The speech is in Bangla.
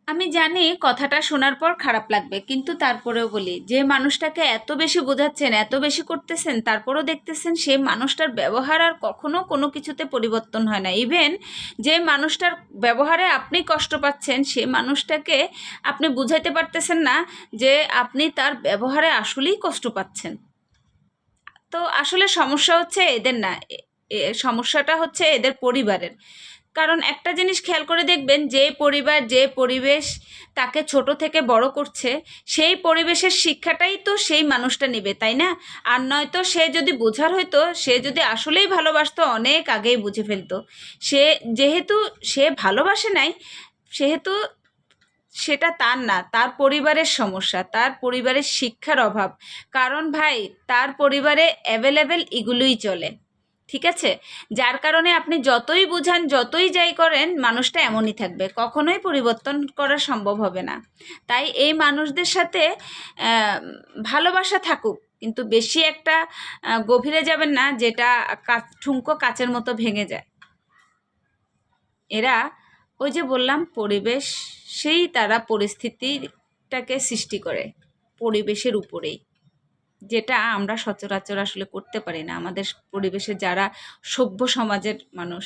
আমি জানি কথাটা শোনার পর খারাপ লাগবে, কিন্তু তারপরেও বলি, যে মানুষটাকে এত বেশি বোঝাচ্ছেন, এত বেশি করতেছেন, তারপরেও দেখতেছেন সে মানুষটার ব্যবহার আর কখনো কোনো কিছুতে পরিবর্তন হয় না। ইভেন যে মানুষটার ব্যবহারে আপনি কষ্ট পাচ্ছেন, সে মানুষটাকে আপনি বুঝাইতে পারতেছেন না যে আপনি তার ব্যবহারে আসলেই কষ্ট পাচ্ছেন। তো আসলে সমস্যা হচ্ছে এদের না, সমস্যাটা হচ্ছে এদের পরিবারের। কারণ একটা জিনিস খেয়াল করে দেখবেন, যে পরিবার, যে পরিবেশ তাকে ছোট থেকে বড় করছে, সেই পরিবেশের শিক্ষাটাই তো সেই মানুষটা নেবে, তাই না? আর নয়তো সে যদি বোঝার হইতো, সে যদি আসলেই ভালোবাসতো, অনেক আগেই বুঝে ফেলতো। সে যেহেতু সে ভালোবাসে নাই, সেহেতু সেটা তার না, তার পরিবারের সমস্যা, তার পরিবারের শিক্ষার অভাব। কারণ ভাই, তার পরিবারে অ্যাভেলেবেল এগুলোই চলে, ঠিক আছে? যার কারণে আপনি যতই বুঝান, যতই যাই করেন, মানুষটা এমনই থাকবে, কখনোই পরিবর্তন করা সম্ভব হবে না। তাই এই মানুষদের সাথে ভালোবাসা থাকুক, কিন্তু বেশি একটা গভীরে যাবেন না, যেটা ঠুনকো কাচের মতো ভেঙে যায়। এরা, ওই যে বললাম, পরিবেশ, সেই তারা পরিস্থিতিটাকে সৃষ্টি করে পরিবেশের উপরেই, যেটা আমরা সচরাচর আসলে করতে পারি না। আমাদের পরিবেশে যারা সভ্য সমাজের মানুষ,